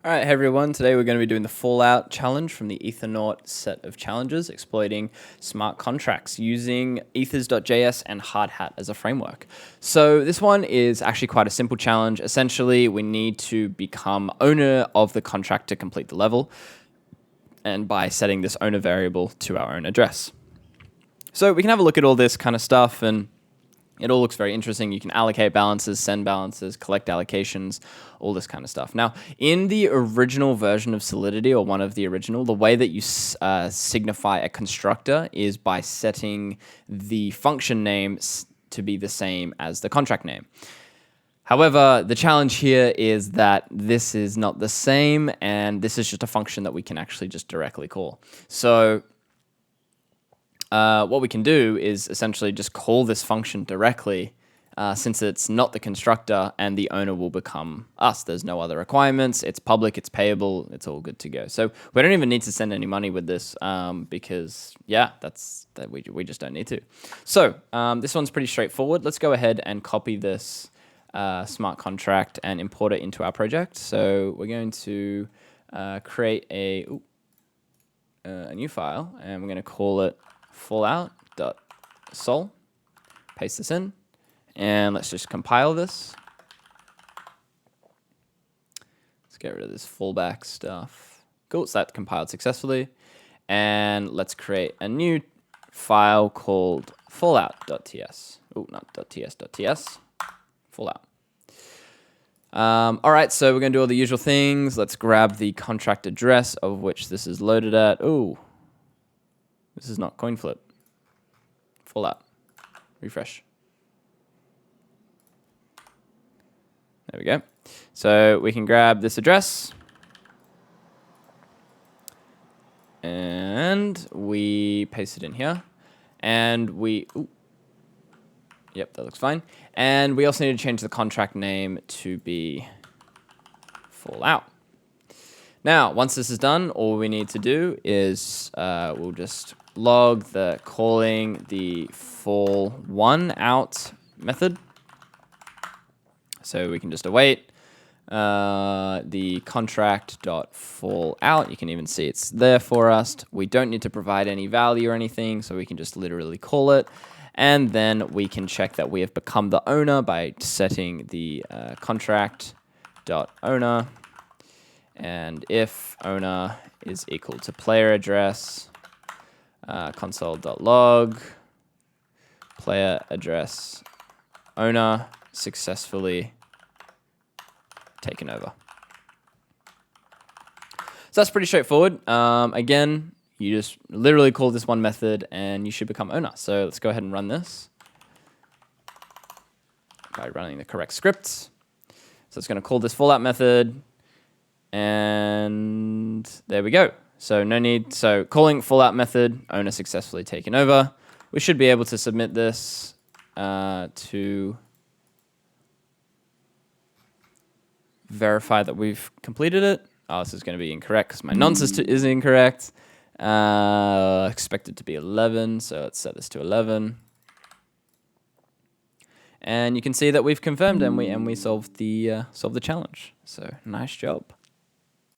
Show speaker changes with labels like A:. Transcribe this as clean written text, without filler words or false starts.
A: Alright, hey everyone, today we're going to be doing the Fallout challenge from the Ethernaut set of challenges, exploiting smart contracts using Ethers.js and hardhat as a framework. So this one is actually quite a simple challenge. Essentially, we need to become owner of the contract to complete the level, and by setting this owner variable to our own address. So we can have a look at all this kind of stuff, and it all looks very interesting. You can allocate balances, send balances, collect allocations, all this kind of stuff. Now, in the original version of Solidity, or one of the original, the way that you signify a constructor is by setting the function name to be the same as the contract name. However, the challenge here is that this is not the same, and this is just a function that we can actually just directly call. So what we can do is essentially just call this function directly, since it's not the constructor, and the owner will become us. There's no other requirements. It's public, it's payable, it's all good to go. So we don't even need to send any money with this, because yeah, we just don't need to. So this one's pretty straightforward. Let's go ahead and copy this smart contract and import it into our project. So we're going to create a new file, and we're going to call it fallout.sol. Paste this in, and let's just compile this. Let's get rid of this fallback stuff. Cool, so that compiled successfully. And let's create a new file called fallout.ts. Oh, not .ts. Fallout. All right, so we're going to do all the usual things. Let's grab the contract address of which this is loaded at. Oh, this is not coin flip. Fallout. Refresh. There we go. So we can grab this address, and we paste it in here, and yep, that looks fine. And we also need to change the contract name to be Fallout. Now, once this is done, all we need to do is we'll just log the calling the fall1out method. So we can just await the contract.fallout. You can even see it's there for us. We don't need to provide any value or anything, so we can just literally call it. And then we can check that we have become the owner by setting the contract.owner. And if owner is equal to player address, console.log, player address owner successfully taken over. So that's pretty straightforward. Again, you just literally call this one method and you should become owner. So let's go ahead and run this by running the correct scripts. So it's going to call this fallout method, and there we go. So no need. So calling fallout method, owner successfully taken over. We should be able to submit this to verify that we've completed it. Oh, this is going to be incorrect because my nonce is incorrect. Expected to be 11, so let's set this to 11. And you can see that we've confirmed, and we solved the challenge. So nice job.